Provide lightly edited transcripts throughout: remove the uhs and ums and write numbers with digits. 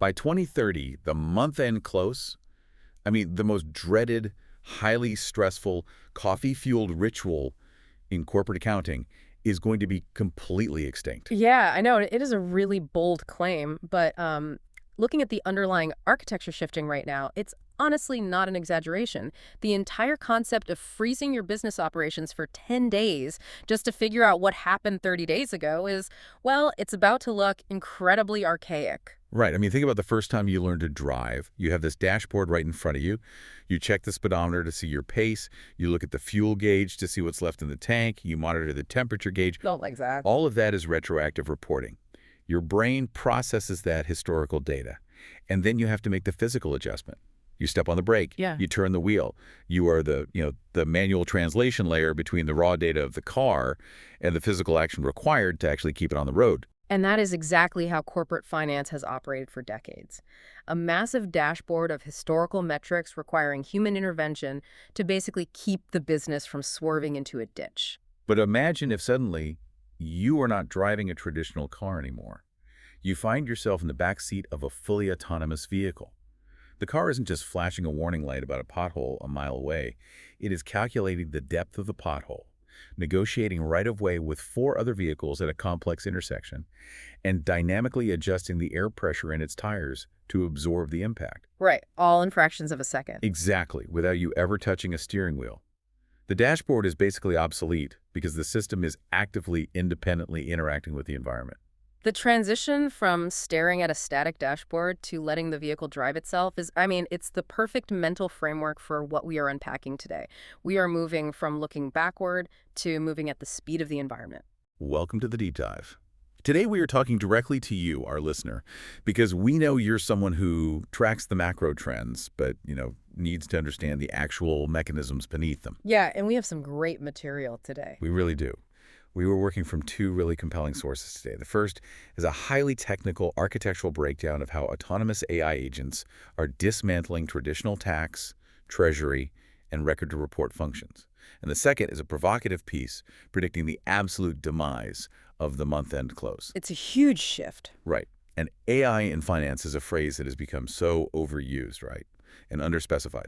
By 2030, the month-end close, I mean, the most dreaded, highly stressful, coffee-fueled ritual in corporate accounting is going to be completely extinct. Yeah, I know. It is a really bold claim, but looking at the underlying architecture shifting right now, it's honestly not an exaggeration. The entire concept of freezing your business operations for 10 days just to figure out what happened 30 days ago is, well, it's about to look incredibly archaic. Right. I mean, think about the first time you learned to drive. You have this dashboard right in front of you. You check the speedometer to see your pace. You look at the fuel gauge to see what's left in the tank. You monitor the temperature gauge. Don't like that. All of that is retroactive reporting. Your brain processes that historical data, and then you have to make the physical adjustment. You step on the brake. Yeah. You turn the wheel. You are the manual translation layer between the raw data of the car and the physical action required to actually keep it on the road. And that is exactly how corporate finance has operated for decades. A massive dashboard of historical metrics requiring human intervention to basically keep the business from swerving into a ditch. But imagine if suddenly you are not driving a traditional car anymore. You find yourself in the back seat of a fully autonomous vehicle. The car isn't just flashing a warning light about a pothole a mile away. It is calculating the depth of the pothole, negotiating right-of-way with 4 other vehicles at a complex intersection, and dynamically adjusting the air pressure in its tires to absorb the impact. Right, all in fractions of a second. Exactly, without you ever touching a steering wheel. The dashboard is basically obsolete because the system is actively, independently interacting with the environment. The transition from staring at a static dashboard to letting the vehicle drive itself is, I mean, it's the perfect mental framework for what we are unpacking today. We are moving from looking backward to moving at the speed of the environment. Welcome to the Deep Dive. Today we are talking directly to you, our listener, because we know you're someone who tracks the macro trends, but, needs to understand the actual mechanisms beneath them. Yeah, and we have some great material today. We really do. We were working from 2 really compelling sources today. The first is a highly technical architectural breakdown of how autonomous AI agents are dismantling traditional tax, treasury, and record-to-report functions. And the second is a provocative piece predicting the absolute demise of the month-end close. It's a huge shift. Right. And AI in finance is a phrase that has become so overused, right, and underspecified.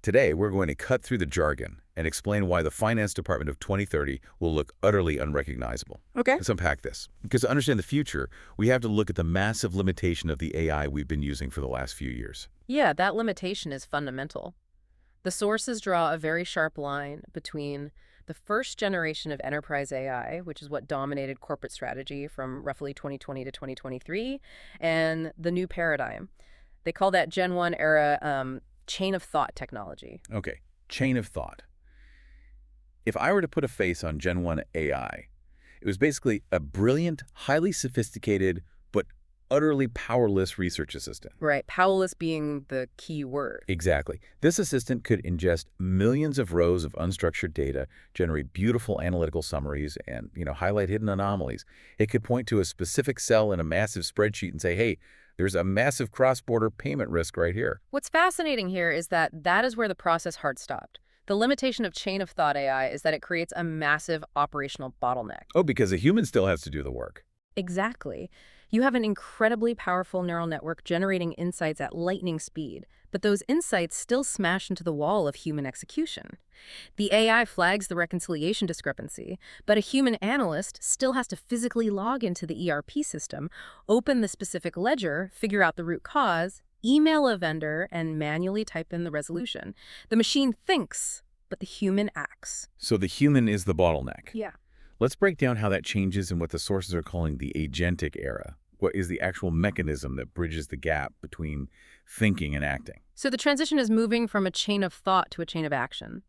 Today, we're going to cut through the jargon and explain why the finance department of 2030 will look utterly unrecognizable. Okay. Let's unpack this. Because to understand the future, we have to look at the massive limitation of the AI we've been using for the last few years. Yeah, that limitation is fundamental. The sources draw a very sharp line between the first generation of enterprise AI, which is what dominated corporate strategy from roughly 2020 to 2023, and the new paradigm. They call that Gen 1 era chain of thought technology. Okay, chain of thought. If I were to put a face on Gen 1 AI, it was basically a brilliant, highly sophisticated, but utterly powerless research assistant. Right, powerless being the key word. Exactly. This assistant could ingest millions of rows of unstructured data, generate beautiful analytical summaries, and, highlight hidden anomalies. It could point to a specific cell in a massive spreadsheet and say, hey, there's a massive cross-border payment risk right here. What's fascinating here is that is where the process hard stopped. The limitation of chain of thought AI is that it creates a massive operational bottleneck. Oh, because a human still has to do the work. Exactly. You have an incredibly powerful neural network generating insights at lightning speed, but those insights still smash into the wall of human execution. The AI flags the reconciliation discrepancy, but a human analyst still has to physically log into the ERP system, open the specific ledger, figure out the root cause, email a vendor, and manually type in the resolution. The machine thinks, but the human acts. So the human is the bottleneck. Yeah. Let's break down how that changes in what the sources are calling the agentic era. What is the actual mechanism that bridges the gap between thinking and acting? So the transition is moving from a chain of thought to a chain of action.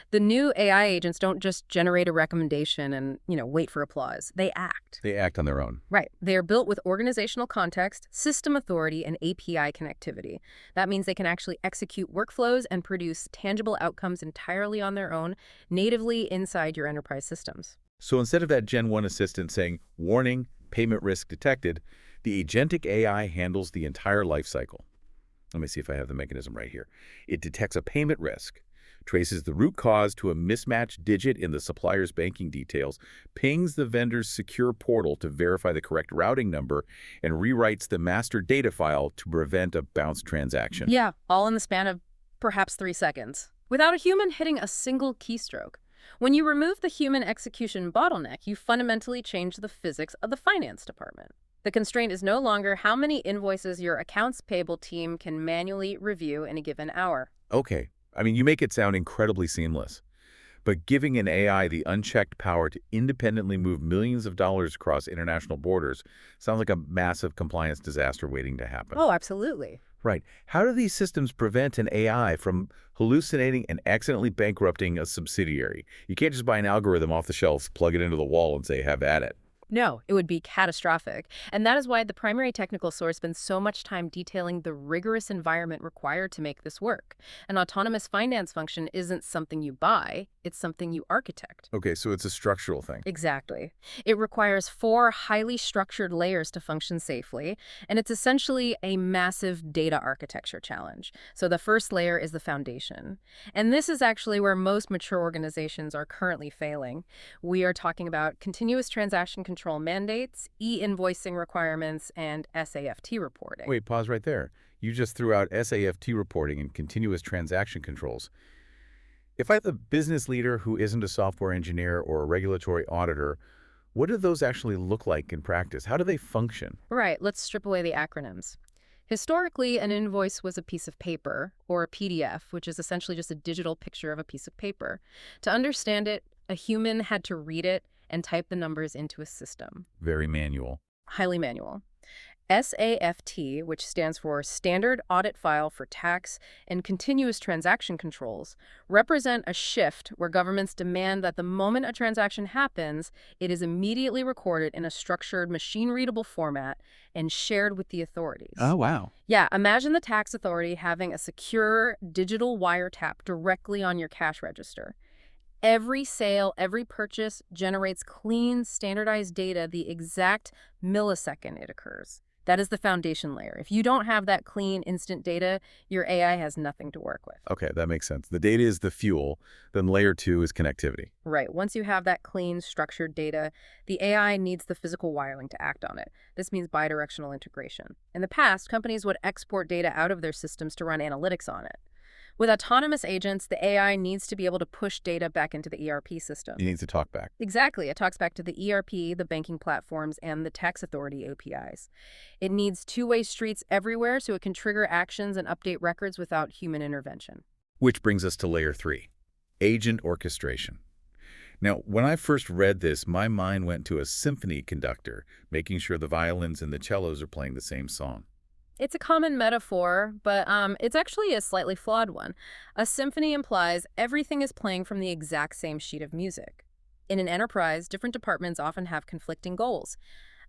The new AI agents don't just generate a recommendation and, wait for applause. They act. They act on their own. Right. They are built with organizational context, system authority, and API connectivity. That means they can actually execute workflows and produce tangible outcomes entirely on their own, natively inside your enterprise systems. So instead of that Gen 1 assistant saying, warning, payment risk detected, the agentic AI handles the entire life cycle. Let me see if I have the mechanism right here. It detects a payment risk, traces the root cause to a mismatched digit in the supplier's banking details, pings the vendor's secure portal to verify the correct routing number, and rewrites the master data file to prevent a bounced transaction. Yeah, all in the span of perhaps 3 seconds, without a human hitting a single keystroke. When you remove the human execution bottleneck, you fundamentally change the physics of the finance department. The constraint is no longer how many invoices your accounts payable team can manually review in a given hour. Okay, you make it sound incredibly seamless. But giving an AI the unchecked power to independently move millions of dollars across international borders sounds like a massive compliance disaster waiting to happen. Oh, absolutely. Right. How do these systems prevent an AI from hallucinating and accidentally bankrupting a subsidiary? You can't just buy an algorithm off the shelf, plug it into the wall, and say, have at it. No, it would be catastrophic. And that is why the primary technical source spends so much time detailing the rigorous environment required to make this work. An autonomous finance function isn't something you buy, it's something you architect. Okay, so it's a structural thing. Exactly. It requires 4 highly structured layers to function safely, and it's essentially a massive data architecture challenge. So the first layer is the foundation. And this is actually where most mature organizations are currently failing. We are talking about continuous transaction control mandates, e-invoicing requirements, and SAFT reporting. Wait, pause right there. You just threw out SAFT reporting and continuous transaction controls. If I have a business leader who isn't a software engineer or a regulatory auditor, what do those actually look like in practice? How do they function? Right, let's strip away the acronyms. Historically, an invoice was a piece of paper, or a PDF, which is essentially just a digital picture of a piece of paper. To understand it, a human had to read it and type the numbers into a system. Very manual. Highly manual. SAFT, which stands for Standard Audit File for Tax and Continuous Transaction Controls, represent a shift where governments demand that the moment a transaction happens, it is immediately recorded in a structured, machine-readable format and shared with the authorities. Oh, wow. Yeah, imagine the tax authority having a secure digital wiretap directly on your cash register. Every sale, every purchase generates clean, standardized data the exact millisecond it occurs. That is the foundation layer. If you don't have that clean, instant data, your AI has nothing to work with. Okay, that makes sense. The data is the fuel, then layer 2 is connectivity. Right. Once you have that clean, structured data, the AI needs the physical wiring to act on it. This means bidirectional integration. In the past, companies would export data out of their systems to run analytics on it. With autonomous agents, the AI needs to be able to push data back into the ERP system. It needs to talk back. Exactly. It talks back to the ERP, the banking platforms, and the tax authority APIs. It needs two-way streets everywhere so it can trigger actions and update records without human intervention. Which brings us to layer 3, agent orchestration. Now, when I first read this, my mind went to a symphony conductor, making sure the violins and the cellos are playing the same song. It's a common metaphor, but it's actually a slightly flawed one. A symphony implies everything is playing from the exact same sheet of music. In an enterprise, different departments often have conflicting goals.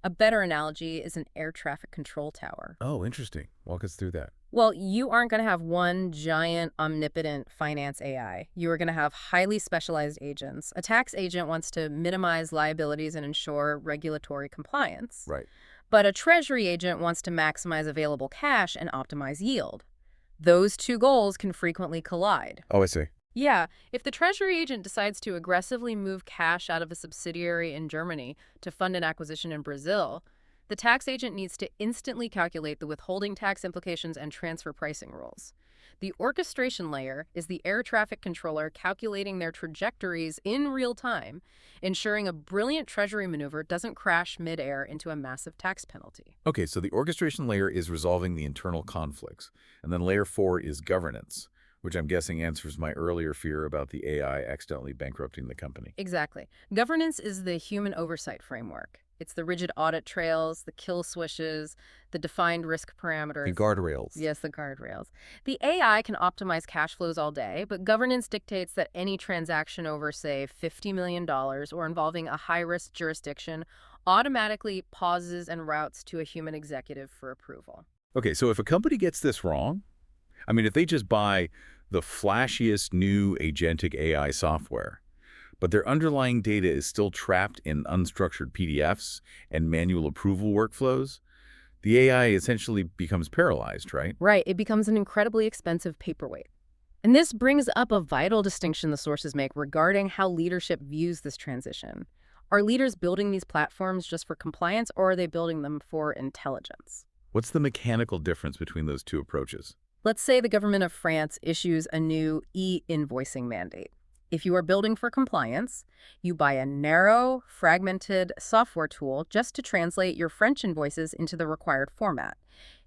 A better analogy is an air traffic control tower. Oh, interesting. Walk us through that. Well, you aren't going to have one giant, omnipotent finance AI. You are going to have highly specialized agents. A tax agent wants to minimize liabilities and ensure regulatory compliance. Right. But a treasury agent wants to maximize available cash and optimize yield. Those two goals can frequently collide. Oh, I see. Yeah, if the treasury agent decides to aggressively move cash out of a subsidiary in Germany to fund an acquisition in Brazil, the tax agent needs to instantly calculate the withholding tax implications and transfer pricing rules. The orchestration layer is the air traffic controller calculating their trajectories in real time, ensuring a brilliant treasury maneuver doesn't crash midair into a massive tax penalty. Okay, so the orchestration layer is resolving the internal conflicts, and then layer 4 is governance, which I'm guessing answers my earlier fear about the AI accidentally bankrupting the company. Exactly. Governance is the human oversight framework. It's the rigid audit trails, the kill swishes, the defined risk parameters. The guardrails. Yes, the guardrails. The AI can optimize cash flows all day, but governance dictates that any transaction over, say, $50 million or involving a high-risk jurisdiction automatically pauses and routes to a human executive for approval. Okay, so if a company gets this wrong, if they just buy the flashiest new agentic AI software, but their underlying data is still trapped in unstructured PDFs and manual approval workflows, the AI essentially becomes paralyzed, right? Right. It becomes an incredibly expensive paperweight. And this brings up a vital distinction the sources make regarding how leadership views this transition. Are leaders building these platforms just for compliance, or are they building them for intelligence? What's the mechanical difference between those two approaches? Let's say the government of France issues a new e-invoicing mandate. If you are building for compliance, you buy a narrow, fragmented software tool just to translate your French invoices into the required format.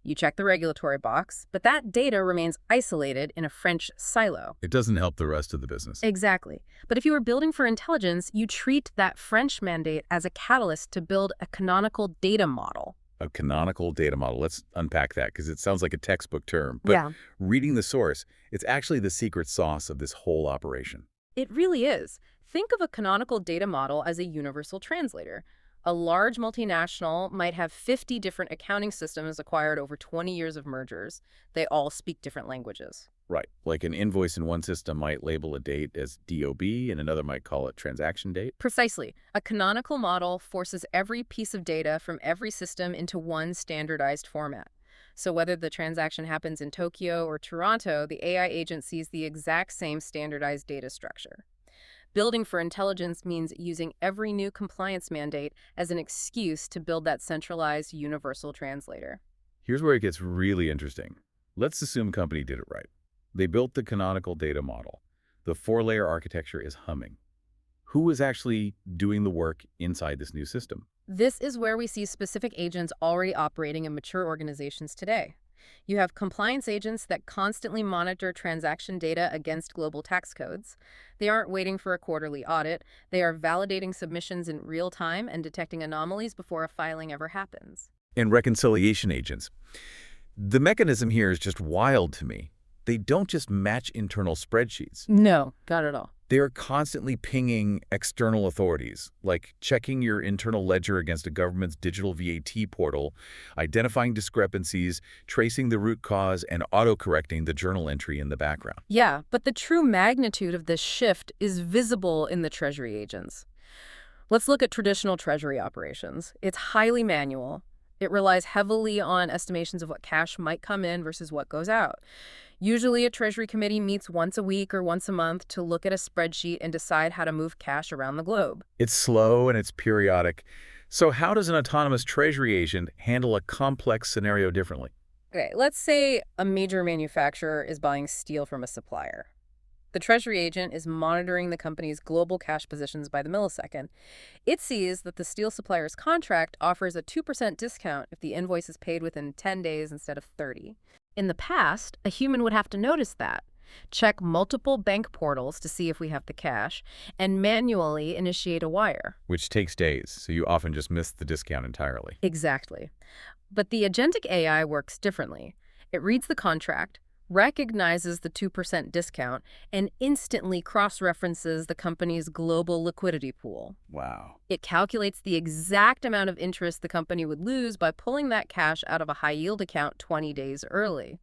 You check the regulatory box, but that data remains isolated in a French silo. It doesn't help the rest of the business. Exactly. But if you are building for intelligence, you treat that French mandate as a catalyst to build a canonical data model. A canonical data model. Let's unpack that because it sounds like a textbook term. But reading the source, it's actually the secret sauce of this whole operation. It really is. Think of a canonical data model as a universal translator. A large multinational might have 50 different accounting systems acquired over 20 years of mergers. They all speak different languages. Right. Like an invoice in one system might label a date as DOB and another might call it transaction date. Precisely. A canonical model forces every piece of data from every system into one standardized format. So whether the transaction happens in Tokyo or Toronto, the AI agent sees the exact same standardized data structure. Building for intelligence means using every new compliance mandate as an excuse to build that centralized universal translator. Here's where it gets really interesting. Let's assume a company did it right. They built the canonical data model. The 4-layer architecture is humming. Who is actually doing the work inside this new system? This is where we see specific agents already operating in mature organizations today. You have compliance agents that constantly monitor transaction data against global tax codes. They aren't waiting for a quarterly audit. They are validating submissions in real time and detecting anomalies before a filing ever happens. And reconciliation agents. The mechanism here is just wild to me. They don't just match internal spreadsheets. No, not at all. They are constantly pinging external authorities, like checking your internal ledger against a government's digital VAT portal, identifying discrepancies, tracing the root cause, and auto-correcting the journal entry in the background. Yeah, but the true magnitude of this shift is visible in the Treasury agents. Let's look at traditional Treasury operations. It's highly manual. It relies heavily on estimations of what cash might come in versus what goes out. Usually, a Treasury committee meets once a week or once a month to look at a spreadsheet and decide how to move cash around the globe. It's slow and it's periodic. So how does an autonomous Treasury agent handle a complex scenario differently? Okay, let's say a major manufacturer is buying steel from a supplier. The Treasury agent is monitoring the company's global cash positions by the millisecond. It sees that the steel supplier's contract offers a 2% discount if the invoice is paid within 10 days instead of 30. In the past, a human would have to notice that, check multiple bank portals to see if we have the cash, and manually initiate a wire. Which takes days, so you often just miss the discount entirely. Exactly. But the agentic AI works differently. It reads the contract, recognizes the 2% discount, and instantly cross-references the company's global liquidity pool. Wow. It calculates the exact amount of interest the company would lose by pulling that cash out of a high-yield account 20 days early.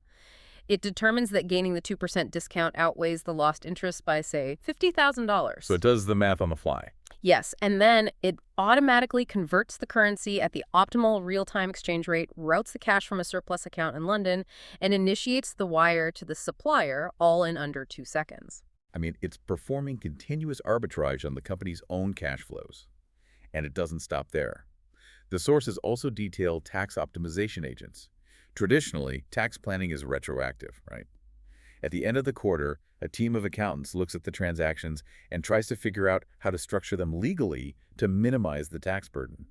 It determines that gaining the 2% discount outweighs the lost interest by, say, $50,000. So it does the math on the fly. Yes, and then it automatically converts the currency at the optimal real-time exchange rate, routes the cash from a surplus account in London, and initiates the wire to the supplier, all in under 2 seconds. I mean, it's performing continuous arbitrage on the company's own cash flows. And it doesn't stop there. The sources also detail tax optimization agents. Traditionally, tax planning is retroactive, right? At the end of the quarter, a team of accountants looks at the transactions and tries to figure out how to structure them legally to minimize the tax burden.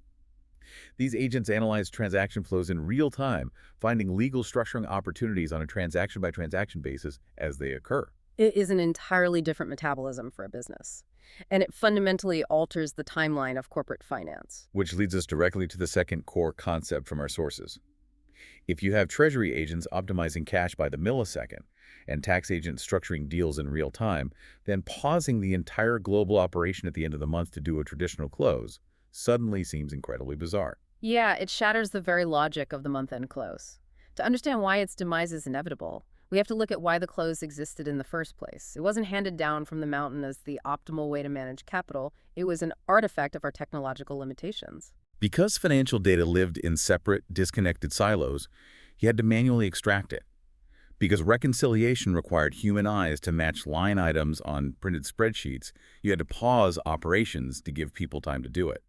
These agents analyze transaction flows in real time, finding legal structuring opportunities on a transaction-by-transaction basis as they occur. It is an entirely different metabolism for a business, and it fundamentally alters the timeline of corporate finance. Which leads us directly to the second core concept from our sources. If you have Treasury agents optimizing cash by the millisecond and tax agents structuring deals in real time, then pausing the entire global operation at the end of the month to do a traditional close suddenly seems incredibly bizarre. Yeah, it shatters the very logic of the month-end close. To understand why its demise is inevitable, we have to look at why the close existed in the first place. It wasn't handed down from the mountain as the optimal way to manage capital. It was an artifact of our technological limitations. Because financial data lived in separate, disconnected silos, he had to manually extract it. Because reconciliation required human eyes to match line items on printed spreadsheets, you had to pause operations to give people time to do it.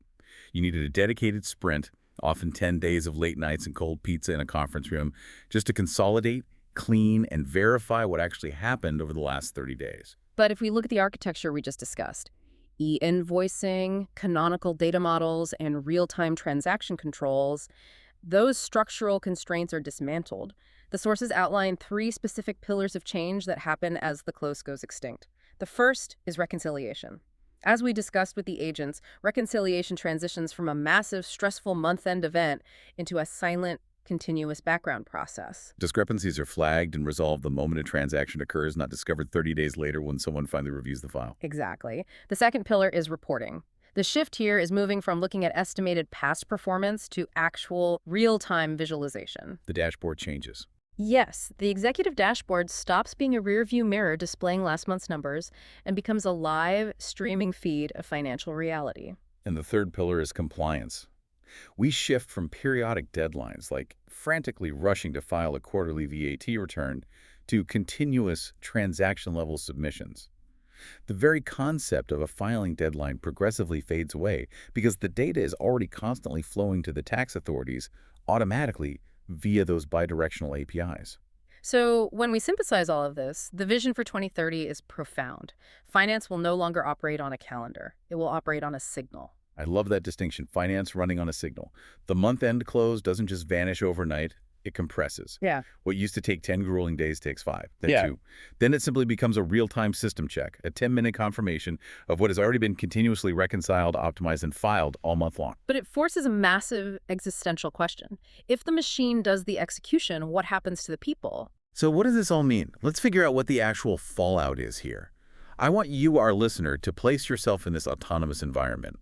You needed a dedicated sprint, often 10 days of late nights and cold pizza in a conference room, just to consolidate, clean, and verify what actually happened over the last 30 days. But if we look at the architecture we just discussed, e-invoicing, canonical data models, and real-time transaction controls, those structural constraints are dismantled. The sources outline three specific pillars of change that happen as the close goes extinct. The first is reconciliation. As we discussed with the agents, reconciliation transitions from a massive, stressful month-end event into a silent, continuous background process. Discrepancies are flagged and resolved the moment a transaction occurs, not discovered 30 days later when someone finally reviews the file. Exactly. The second pillar is reporting. The shift here is moving from looking at estimated past performance to actual real-time visualization. The dashboard changes. Yes, the executive dashboard stops being a rearview mirror displaying last month's numbers and becomes a live, streaming feed of financial reality. And the third pillar is compliance. We shift from periodic deadlines, like frantically rushing to file a quarterly VAT return, to continuous transaction-level submissions. The very concept of a filing deadline progressively fades away because the data is already constantly flowing to the tax authorities automatically via those bidirectional APIs. So when we synthesize all of this, the vision for 2030 is profound. Finance will no longer operate on a calendar. It will operate on a signal. I love that distinction, finance running on a signal. The month-end close doesn't just vanish overnight, it compresses. Yeah. What used to take 10 grueling days takes 5, then Yeah. 2. Then it simply becomes a real-time system check, a 10-minute confirmation of what has already been continuously reconciled, optimized, and filed all month long. But it forces a massive existential question. If the machine does the execution, what happens to the people? So what does this all mean? Let's figure out what the actual fallout is here. I want you, our listener, to place yourself in this autonomous environment.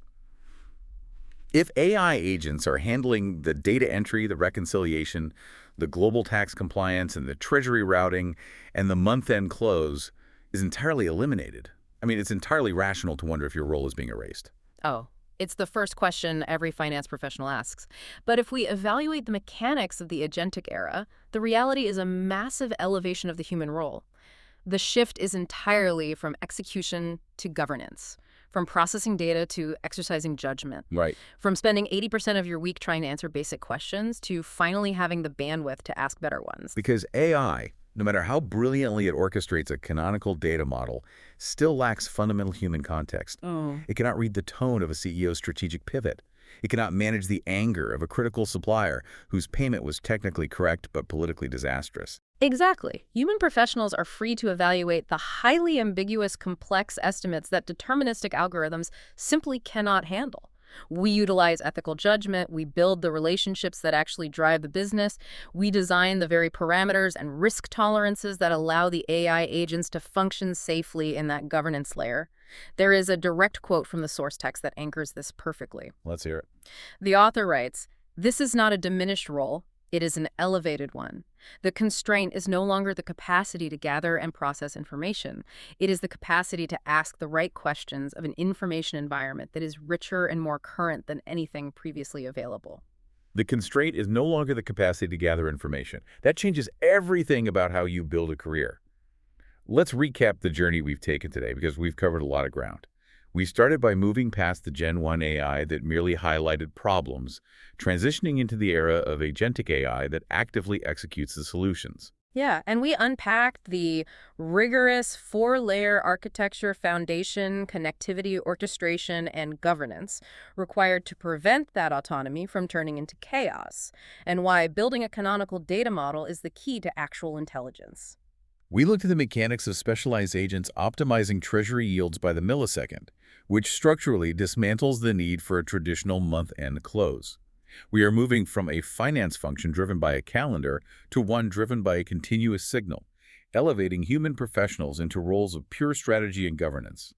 If AI agents are handling the data entry, the reconciliation, the global tax compliance, and the treasury routing, and the month-end close is entirely eliminated, I mean, it's entirely rational to wonder if your role is being erased. Oh, it's the first question every finance professional asks. But if we evaluate the mechanics of the agentic era, the reality is a massive elevation of the human role. The shift is entirely from execution to governance, from processing data to exercising judgment, Right. from spending 80% of your week trying to answer basic questions to finally having the bandwidth to ask better ones. Because AI, no matter how brilliantly it orchestrates a canonical data model, still lacks fundamental human context. Oh. It cannot read the tone of a CEO's strategic pivot. It cannot manage the anger of a critical supplier whose payment was technically correct but politically disastrous. Exactly. Human professionals are free to evaluate the highly ambiguous, complex estimates that deterministic algorithms simply cannot handle. We utilize ethical judgment, we build the relationships that actually drive the business, we design the very parameters and risk tolerances that allow the AI agents to function safely in that governance layer. There is a direct quote from the source text that anchors this perfectly. Let's hear it. The author writes, "This is not a diminished role, it is an elevated one. The constraint is no longer the capacity to gather and process information. It is the capacity to ask the right questions of an information environment that is richer and more current than anything previously available." The constraint is no longer the capacity to gather information. That changes everything about how you build a career. Let's recap the journey we've taken today because we've covered a lot of ground. We started by moving past the Gen 1 AI that merely highlighted problems, transitioning into the era of agentic AI that actively executes the solutions. Yeah, and we unpacked the rigorous four-layer architecture foundation, connectivity, orchestration, and governance required to prevent that autonomy from turning into chaos, and why building a canonical data model is the key to actual intelligence. We looked at the mechanics of specialized agents optimizing treasury yields by the millisecond, which structurally dismantles the need for a traditional month-end close. We are moving from a finance function driven by a calendar to one driven by a continuous signal, elevating human professionals into roles of pure strategy and governance.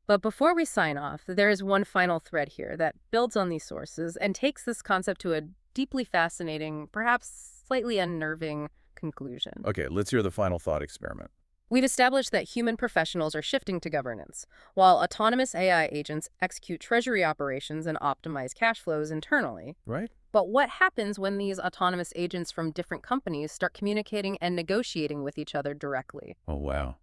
But before we sign off, there is one final thread here that builds on these sources and takes this concept to a deeply fascinating, perhaps slightly unnerving conclusion. Okay, let's hear the final thought experiment. We've established that human professionals are shifting to governance, while autonomous AI agents execute treasury operations and optimize cash flows internally. Right? But what happens when these autonomous agents from different companies start communicating and negotiating with each other directly? Oh, wow.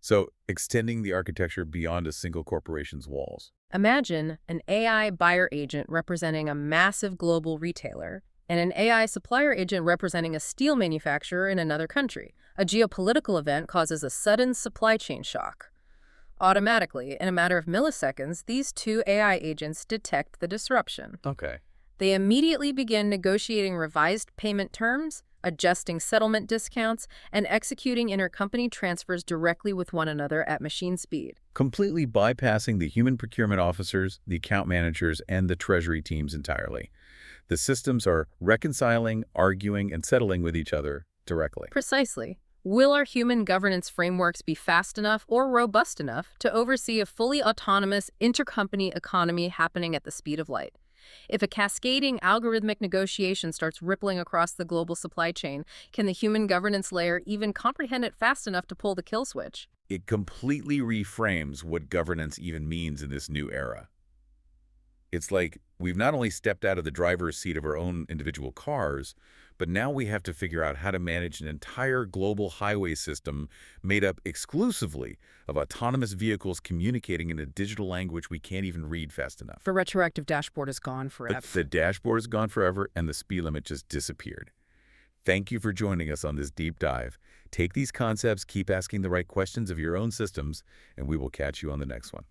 So extending the architecture beyond a single corporation's walls. Imagine an AI buyer agent representing a massive global retailer and an AI supplier agent representing a steel manufacturer in another country. A geopolitical event causes a sudden supply chain shock. Automatically, in a matter of milliseconds, these two AI agents detect the disruption. Okay. They immediately begin negotiating revised payment terms, adjusting settlement discounts, and executing intercompany transfers directly with one another at machine speed. Completely bypassing the human procurement officers, the account managers, and the treasury teams entirely. The systems are reconciling, arguing, and settling with each other directly. Precisely. Will our human governance frameworks be fast enough or robust enough to oversee a fully autonomous intercompany economy happening at the speed of light? If a cascading algorithmic negotiation starts rippling across the global supply chain, can the human governance layer even comprehend it fast enough to pull the kill switch? It completely reframes what governance even means in this new era. It's like we've not only stepped out of the driver's seat of our own individual cars, but now we have to figure out how to manage an entire global highway system made up exclusively of autonomous vehicles communicating in a digital language we can't even read fast enough. The retroactive dashboard is gone But forever. the dashboard is gone forever and the speed limit just disappeared. Thank you for joining us on this deep dive. Take these concepts, keep asking the right questions of your own systems, and we will catch you on the next one.